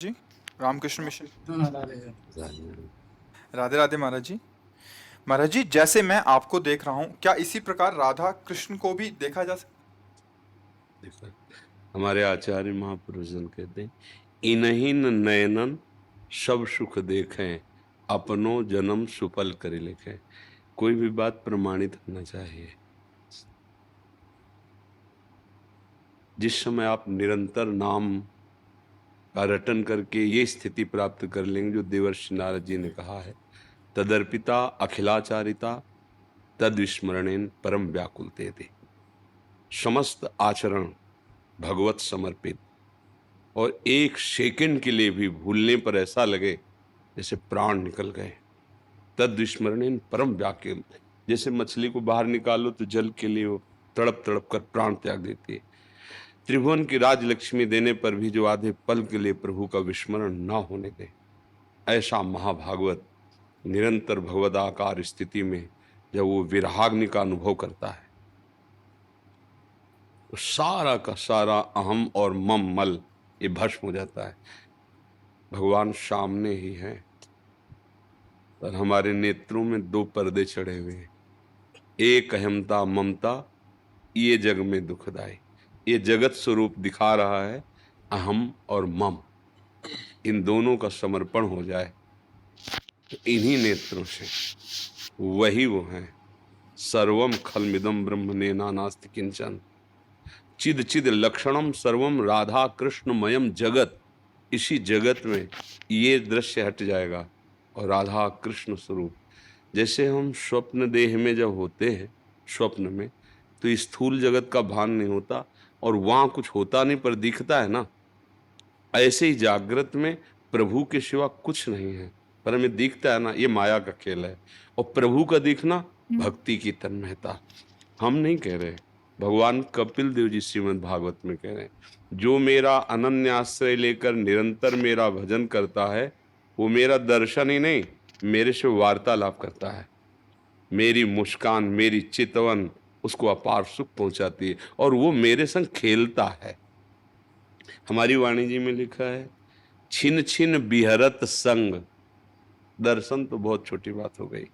जी, Ramakrishna mission. हाँ, राधे। राधे राधे महाराज जी। महाराज जी, जैसे मैं आपको देख रहा हूँ, क्या इसी प्रकार राधा कृष्ण को भी देखा जा सकता? देखा, हमारे आचार्य महापुरुष जन कहते हैं, इन्हीं नयनन सब सुख देखें, अपनो जन्म सुफल करे लिखें। कोई भी बात प्रमाणित होना चाहिए। जिस समय आप निरंतर नाम का रटन करके ये स्थिति प्राप्त कर लेंगे जो देवर्षि नारद जी ने कहा है, तदर्पिता अखिलाचारिता तद विस्मरणेन परम व्याकुलते थे। समस्त आचरण भगवत समर्पित, और एक सेकंड के लिए भी भूलने पर ऐसा लगे जैसे प्राण निकल गए। तद विस्मरणेन परम व्याकुल, जैसे मछली को बाहर निकालो तो जल के लिए वो तड़प तड़प कर प्राण त्याग देती है। त्रिभुवन की राजलक्ष्मी देने पर भी जो आधे पल के लिए प्रभु का विस्मरण ना होने दे, ऐसा महाभागवत निरंतर भगवदाकार स्थिति में जब वो विराग्नि का अनुभव करता है तो सारा का सारा अहम और मम मल ये भस्म हो जाता है। भगवान सामने ही है, पर हमारे नेत्रों में दो पर्दे चढ़े हुए हैं, एक अहमता ममता, ये जग में दुखदाई। ये जगत स्वरूप दिखा रहा है अहम और मम, इन दोनों का समर्पण हो जाए तो इन्हीं नेत्रों से वही वो हैं। सर्वम खलमिदम ब्रह्मनेना नास्ति किंचन, चिद चिद लक्षणम सर्वम राधा कृष्णमयम जगत। इसी जगत में ये दृश्य हट जाएगा और राधा कृष्ण स्वरूप, जैसे हम स्वप्न देह में जब होते हैं स्वप्न में, तो स्थूल जगत का भान नहीं होता और वहां कुछ होता नहीं पर दिखता है ना, ऐसे ही जागृत में प्रभु के सिवा कुछ नहीं है पर हमें दिखता है ना, ये माया का खेल है। और प्रभु का दिखना भक्ति की तन्मयता। हम नहीं कह रहे, भगवान कपिल देव जी श्रीमद् भागवत में कह रहे हैं, जो मेरा अनन्य आश्रय लेकर निरंतर मेरा भजन करता है वो मेरा दर्शन ही नहीं, मेरे से वार्तालाप करता है। मेरी मुस्कान, मेरी चितवन उसको अपार सुख पहुंचाती है और वो मेरे संग खेलता है। हमारी वाणी जी में लिखा है, छिन छिन बिहरत संग। दर्शन तो बहुत छोटी बात हो गई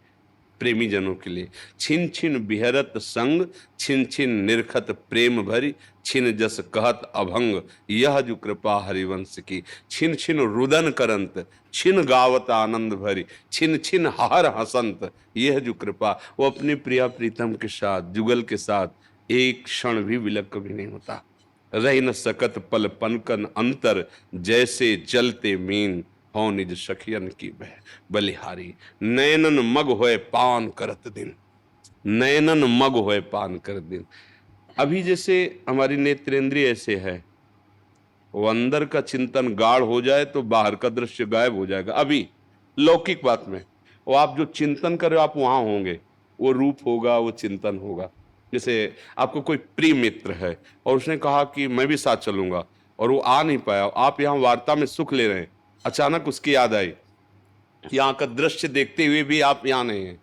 प्रेमी जनों के लिए। छिन छिन बिहरत संग, छिन छिन निरखत प्रेम भरी, छिन जस कहत अभंग, यह जो कृपा हरिवंश की। छिन छिन रुदन करंत, छिन गावत आनंद भरी, छिन छिन हर हसंत, यह जो कृपा। वो अपने प्रिया प्रीतम के साथ, जुगल के साथ एक क्षण भी विलग कभी नहीं होता। रही न सकत पल पनकन अंतर, जैसे जलते मीन हो निज सखियन की बलिहारी। नयनन मग होए पान करत दिन, नयनन मग होए पान करत दिन। अभी जैसे हमारी नेत्रेंद्रिय ऐसे है, वो अंदर का चिंतन गाढ़ हो जाए तो बाहर का दृश्य गायब हो जाएगा। अभी लौकिक बात में वो आप जो चिंतन कर रहे हो आप वहां होंगे, वो रूप होगा, वो चिंतन होगा। जैसे आपको कोई प्रिय मित्र है और उसने कहा कि मैं भी साथ चलूंगा और वो आ नहीं पाया, आप यहाँ वार्ता में सुख ले रहे हैं, अचानक उसकी याद आई, यहाँ का दृश्य देखते हुए भी आप यहाँ नहीं हैं,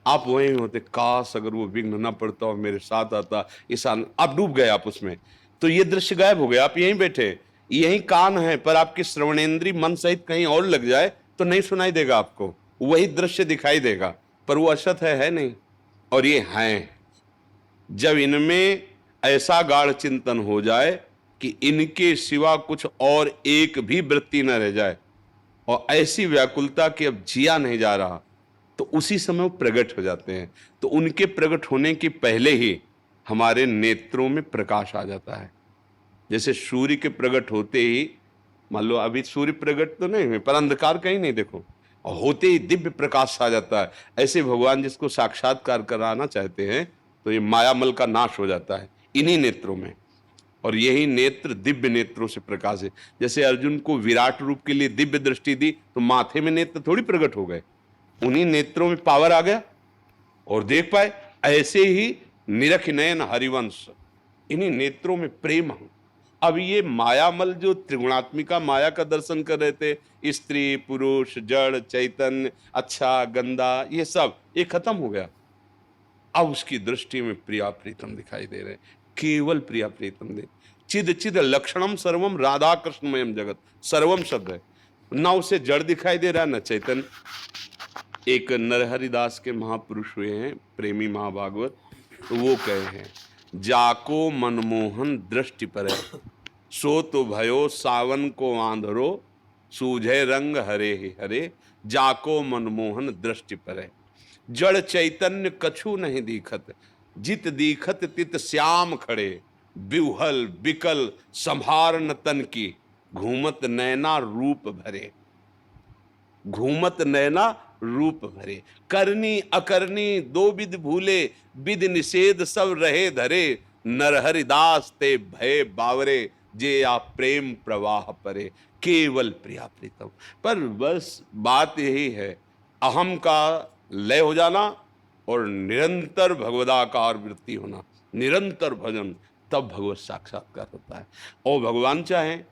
आप वहीं होते, काश अगर वो विघ्न न पड़ता और मेरे साथ आता, इस आप डूब गए आप उसमें, तो ये दृश्य गायब हो गया। आप यहीं बैठे, यही कान है पर आपकी श्रवणेन्द्रीय मन सहित कहीं और लग जाए तो नहीं सुनाई देगा आपको, वही दृश्य दिखाई देगा पर वो असत है नहीं। और ये हैं, जब इनमें ऐसा गाढ़ चिंतन हो जाए कि इनके सिवा कुछ और एक भी वृत्ति न रह जाए और ऐसी व्याकुलता कि अब जिया नहीं जा रहा, तो उसी समय वो प्रकट हो जाते हैं। तो उनके प्रकट होने के पहले ही हमारे नेत्रों में प्रकाश आ जाता है। जैसे सूर्य के प्रकट होते ही, मान लो अभी सूर्य प्रकट तो नहीं है पर अंधकार कहीं नहीं देखो, और होते ही दिव्य प्रकाश आ जाता है। ऐसे भगवान जिसको साक्षात्कार कराना चाहते हैं तो ये मायामल का नाश हो जाता है इन्हीं नेत्रों में। और यही नेत्र दिव्य नेत्रों से प्रकाश है। जैसे अर्जुन को विराट रूप के लिए दिव्य दृष्टि दी तो माथे में नेत्र थोड़ी प्रकट हो गए, उन्हीं नेत्रों में पावर आ गया और देख पाए। ऐसे ही निरख नयन हरिवंश, इन्हीं नेत्रों में प्रेम। अब ये मायामल जो त्रिगुणात्मिका माया का दर्शन कर रहे थे, स्त्री पुरुष जड़ चैतन्य, अच्छा गंदा, ये सब ये खत्म हो गया। अब उसकी दृष्टि में प्रिया प्रीतम दिखाई दे रहे, केवल प्रिया प्रीतम दे। चिद चिद लक्षणम सर्वम राधा कृष्णमयम जगत, सर्वम शब्द है। ना उसे जड़ दिखाई दे रहा, न चैतन्य। एक नरहरिदास के महापुरुष हुए हैं, प्रेमी महाभागवत, तो वो कहे हैं, जाको मनमोहन दृष्टि पर सो तो भयो सावन को आंधरो, सूझे रंग हरे ही हरे, जाको मनमोहन दृष्टि पर। जड़ चैतन्य कछु नहीं दिखत, जित दिखत तित श्याम खड़े, बिहुहल बिकल संभार न तन की, घूमत नैना रूप भरे। घूमत नैना रूप भरे, करनी अकरनी दो विध भूले, विध निषेध सब रहे धरे, नरहरिदास ते भय बावरे, जे आप प्रेम प्रवाह परे, केवल प्रिया प्रीतम। पर बस बात यही है, अहम का लय हो जाना और निरंतर भगवदाकार वृत्ति होना, निरंतर भजन, तब भगवत साक्षात्कार होता है। और भगवान चाहें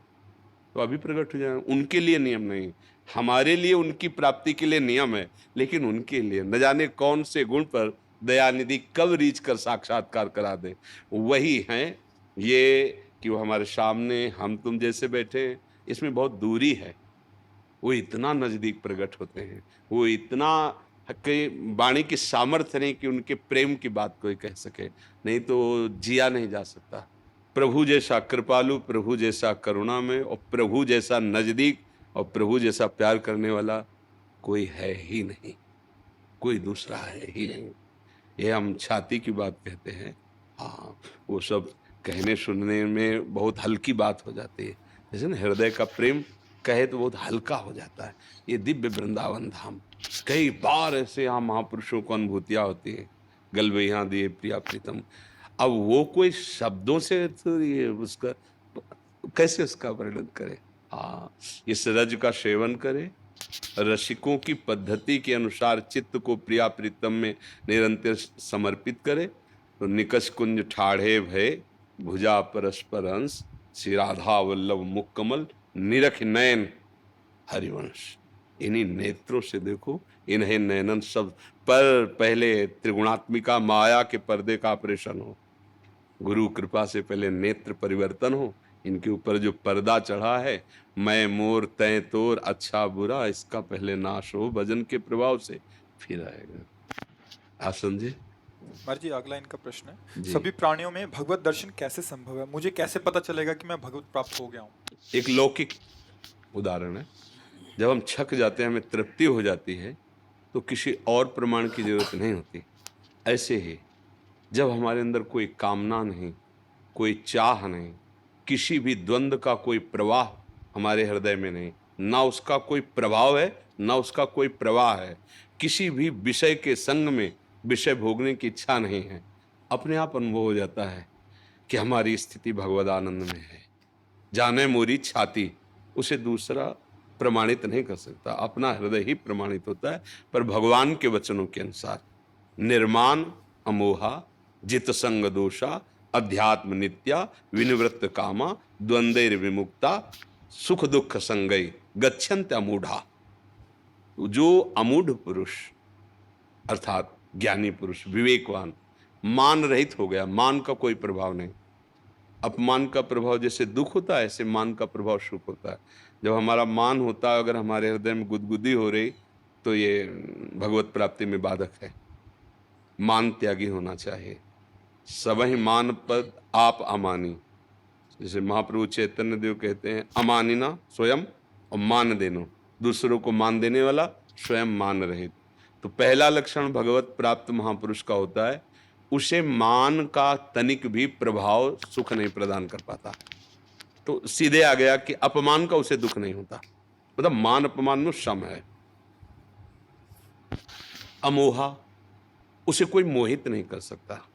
तो अभी प्रकट हो जाए, उनके लिए नियम नहीं, हमारे लिए उनकी प्राप्ति के लिए नियम है, लेकिन उनके लिए न जाने कौन से गुण पर दयानिधि कब रीच कर साक्षात्कार करा दे। वही हैं ये कि वो हमारे सामने हम तुम जैसे बैठे हैं, इसमें बहुत दूरी है, वो इतना नजदीक प्रकट होते हैं, वो इतना कि वाणी की सामर्थ्य नहीं कि उनके प्रेम की बात कोई कह सके, नहीं तो जिया नहीं जा सकता। प्रभु जैसा कृपालु, प्रभु जैसा करुणा में, और प्रभु जैसा नजदीक और प्रभु जैसा प्यार करने वाला कोई है ही नहीं, कोई दूसरा है ही नहीं। ये हम छाती की बात कहते हैं, हाँ, वो सब कहने सुनने में बहुत हल्की बात हो जाती है, जैसे ना हृदय का प्रेम कहे तो बहुत हल्का हो जाता है। ये दिव्य वृंदावन धाम, कई बार ऐसे यहाँ महापुरुषों को अनुभूतियाँ होती है, गलबे यहाँ दिए प्रिया प्रीतम। अब वो कोई शब्दों से तो ये उसका कैसे उसका वर्णन करे। हाँ, इस रज का सेवन करे, रसिकों की पद्धति के अनुसार चित्त को प्रिया प्रीतम में निरंतर समर्पित करे, तो निकष कुंज ठाढ़े भय, भुजा परस्पर अंश, श्री राधा वल्लभ मुख कमल, निरख नयन हरिवंश। इन्हीं नेत्रों से देखो, इन्हें नयनन शब्द पर पहले त्रिगुणात्मिका माया के पर्दे का ऑपरेशन हो, गुरु कृपा से पहले नेत्र परिवर्तन हो, इनके ऊपर जो पर्दा चढ़ा है, मैं मोर तय तोर अच्छा बुरा, इसका पहले नाश हो भजन के प्रभाव से, फिर आएगा। आप समझे? महाराज जी, अगला इनका प्रश्न है, जी। सभी प्राणियों में भगवत दर्शन कैसे संभव है? मुझे कैसे पता चलेगा कि मैं भगवत प्राप्त हो गया हूँ? एक लौकिक उदाहरण है, जब हम छक जाते हैं, हमें तृप्ति हो जाती है, तो किसी और प्रमाण की जरूरत नहीं होती। ऐसे ही जब हमारे अंदर कोई कामना नहीं, कोई चाह नहीं, किसी भी द्वंद्व का कोई प्रवाह हमारे हृदय में नहीं, ना उसका कोई प्रभाव है ना उसका कोई प्रवाह है, किसी भी विषय के संग में विषय भोगने की इच्छा नहीं है, अपने आप अनुभव हो जाता है कि हमारी स्थिति भगवद आनंद में है। जाने मोरी छाती, उसे दूसरा प्रमाणित नहीं कर सकता, अपना हृदय ही प्रमाणित होता है। पर भगवान के वचनों के अनुसार निर्माण अमोहा, जित संग दोषा, अध्यात्म नित्या, विनिवृत्त कामा, द्वंद्वैर विमुक्ता, सुख दुख संगई, गच्छन्त अमूढ़ा। जो अमूढ़ पुरुष अर्थात ज्ञानी पुरुष, विवेकवान, मान रहित हो गया, मान का कोई प्रभाव नहीं। अपमान का प्रभाव जैसे दुख होता है, ऐसे मान का प्रभाव सुख होता है। जब हमारा मान होता है, अगर हमारे हृदय में गुदगुदी हो रही, तो ये भगवत प्राप्ति में बाधक है। मान त्यागी होना चाहिए। सबहि मान पद आप अमानी, जैसे महाप्रभु चैतन्य देव कहते हैं, अमानिना स्वयं और मान देनो, दूसरों को मान देने वाला, स्वयं मान रहित। तो पहला लक्षण भगवत प्राप्त महापुरुष का होता है, उसे मान का तनिक भी प्रभाव सुख नहीं प्रदान कर पाता। तो सीधे आ गया कि अपमान का उसे दुख नहीं होता, मतलब मान अपमान में सम है। अमोहा, उसे कोई मोहित नहीं कर सकता।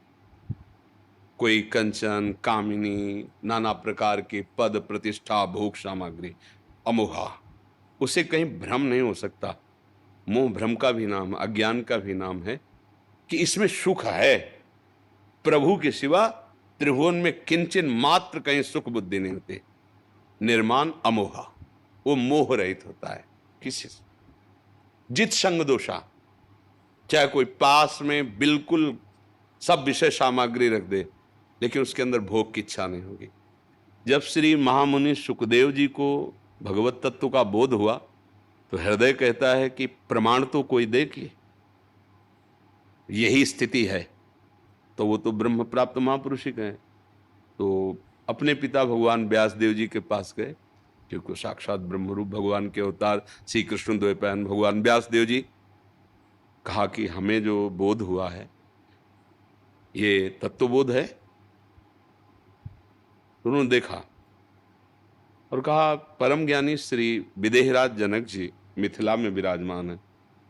कोई कंचन, कामिनी, नाना प्रकार के पद, प्रतिष्ठा, भोग सामग्री, अमोहा, उसे कहीं भ्रम नहीं हो सकता। मोह भ्रम का भी नाम, अज्ञान का भी नाम है कि इसमें सुख है। प्रभु के सिवा त्रिभुवन में किंचन मात्र कहीं सुख बुद्धि नहीं होती। निर्माण अमोहा, वो मोह रहित होता है किसी से। जित संग दोषा, चाहे कोई पास में बिल्कुल सब विषय सामग्री रख दे, लेकिन उसके अंदर भोग की इच्छा नहीं होगी। जब श्री महामुनि सुखदेव जी को भगवत तत्व का बोध हुआ, तो हृदय कहता है कि प्रमाण तो कोई दे कि यही स्थिति है, तो वो तो ब्रह्म प्राप्त महापुरुष ही कहे। तो अपने पिता भगवान व्यासदेव जी के पास गए, क्योंकि साक्षात ब्रह्मरूप भगवान के अवतार श्री कृष्ण द्वैपायन भगवान व्यासदेव जी। कहा कि हमें जो बोध हुआ है ये तत्वबोध है। उन्होंने देखा और कहा, परम ज्ञानी श्री विदेहराज जनक जी मिथिला में विराजमान है,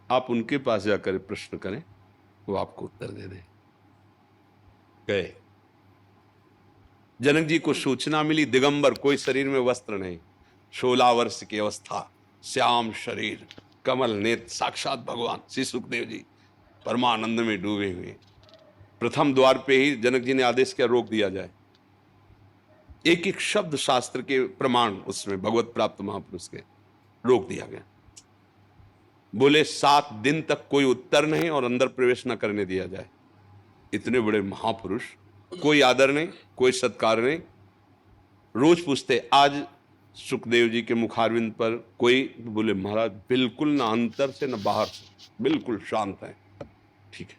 आप उनके पास जाकर प्रश्न करें, वो आपको उत्तर दे दें। गए, जनक जी को सूचना मिली, दिगंबर, कोई शरीर में वस्त्र नहीं, 16 वर्ष की अवस्था, श्याम शरीर, कमल नेत्र, साक्षात भगवान श्री सुखदेव जी परमानंद में डूबे हुए। प्रथम द्वार पे ही जनक जी ने आदेश किया, रोक दिया जाए। एक एक शब्द शास्त्र के प्रमाण उसमें भगवत प्राप्त महापुरुष के रोक दिया गया। बोले 7 दिन तक कोई उत्तर नहीं और अंदर प्रवेश न करने दिया जाए। इतने बड़े महापुरुष, कोई आदर नहीं, कोई सत्कार नहीं। रोज पूछते, आज सुखदेव जी के मुखारविंद पर कोई, बोले महाराज बिल्कुल ना अंदर से ना बाहर से, बिल्कुल शांत है। ठीक है,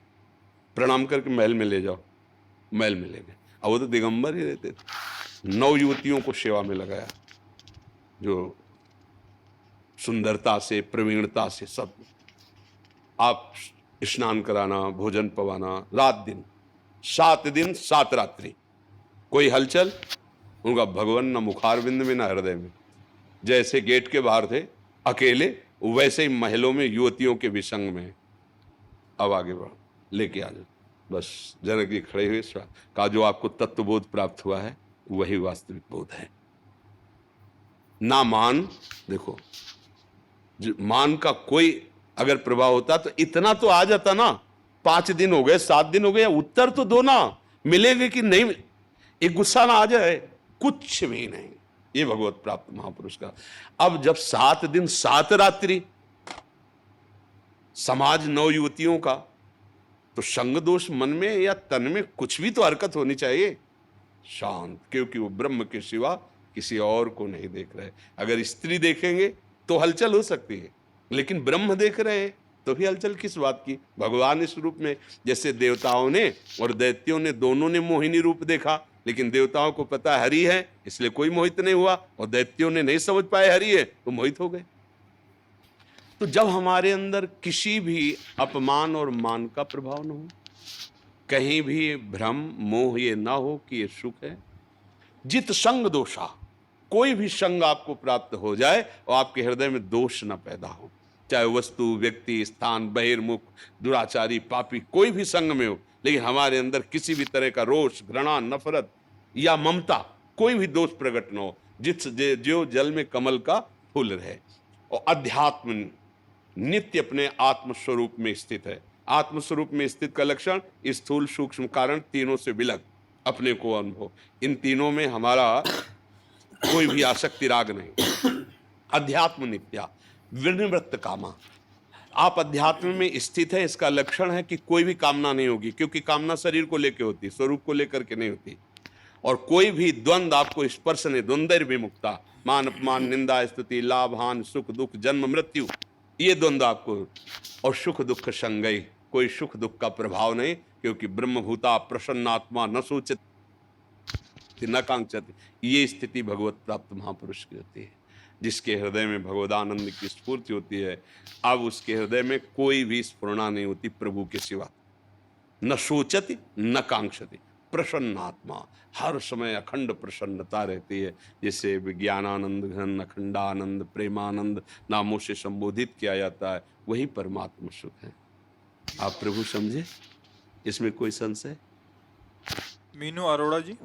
प्रणाम करके महल में ले जाओ। महल में ले गए। अब वो तो दिगंबर ही रहते थे। 9 युवतियों को सेवा में लगाया, जो सुंदरता से, प्रवीणता से, सब आप स्नान कराना, भोजन पवाना, रात दिन, 7 दिन 7 रात्रि, कोई हलचल। उनका भगवान न मुखारविंद में न हृदय में। जैसे गेट के बाहर थे अकेले, वैसे ही महलों में युवतियों के विसंग में। अब आगे बढ़ो, लेके आ जाओ। बस जनक जी खड़े हुए, कहा जो आपको तत्वबोध प्राप्त हुआ है वही वास्तविक बोध है। ना मान, देखो मान का कोई अगर प्रभाव होता तो इतना तो आ जाता ना। 5 दिन हो गए, 7 दिन हो गए, उत्तर तो दो ना, मिलेंगे कि नहीं, एक गुस्सा ना आ जाए। कुछ भी नहीं, ये भगवत प्राप्त महापुरुष का। अब जब 7 दिन 7 रात्रि समाज 9 युवतियों का, तो संग दोष मन में या तन में कुछ भी तो हरकत होनी चाहिए। शांत, क्योंकि वो ब्रह्म के सिवा किसी और को नहीं देख रहे। अगर स्त्री देखेंगे तो हलचल हो सकती है, लेकिन ब्रह्म देख रहे हैं तो भी हलचल किस बात की। भगवान इस रूप में, जैसे देवताओं ने और दैत्यों ने दोनों ने मोहिनी रूप देखा, लेकिन देवताओं को पता हरि है इसलिए कोई मोहित नहीं हुआ, और दैत्यों ने नहीं समझ पाए हरि है तो मोहित हो गए। तो जब हमारे अंदर किसी भी अपमान और मान का प्रभाव न हो, कहीं भी भ्रम मोह ये ना हो कि ये सुख है, जित संग दोषा, कोई भी संग आपको प्राप्त हो जाए और आपके हृदय में दोष न पैदा हो, चाहे वस्तु, व्यक्ति, स्थान, बहिर्मुख, दुराचारी, पापी, कोई भी संग में हो, लेकिन हमारे अंदर किसी भी तरह का रोष, घृणा, नफरत या ममता, कोई भी दोष प्रकट न हो, जो जल में कमल का फूल रहे। और अध्यात्म नित्य अपने आत्मस्वरूप में स्थित है। आत्मस्वरूप में स्थित का लक्षण स्थूल, सूक्ष्म, कारण, तीनों से विलग अपने को अनुभव। इन तीनों में हमारा कोई भी आसक्ति राग नहीं। अध्यात्म नित्या विनिवृत्त कामा, आप अध्यात्म में स्थित है, इसका लक्षण है कि कोई भी कामना नहीं होगी, क्योंकि कामना शरीर को लेकर होती, स्वरूप को लेकर के नहीं होती। और कोई भी द्वंद आपको स्पर्श नहीं, द्वंद्व विमुक्ता, मान अपमान, निंदा स्तुति, लाभ हानि, सुख दुख, जन्म मृत्यु, ये द्वंद्व आपको। और सुख दुख संगई, कोई सुख दुख का प्रभाव नहीं, क्योंकि ब्रह्मभूता प्रसन्नात्मा न सोचत न कांक्षत। ये स्थिति भगवत प्राप्त महापुरुष की होती है, जिसके हृदय में भगवदानंद की स्फूर्ति होती है। अब उसके हृदय में कोई भी स्फुरणा नहीं होती प्रभु के सिवा, न सोचति न कांक्षति, प्रसन्नात्मा, हर समय अखंड प्रसन्नता रहती है, जिसे विज्ञानानंद घन अखंडानंद प्रेमानंद नामों से संबोधित किया जाता है। वही परमात्मा सुख है। आप प्रभु समझे, इसमें कोई संशय? मीनू अरोड़ा जी।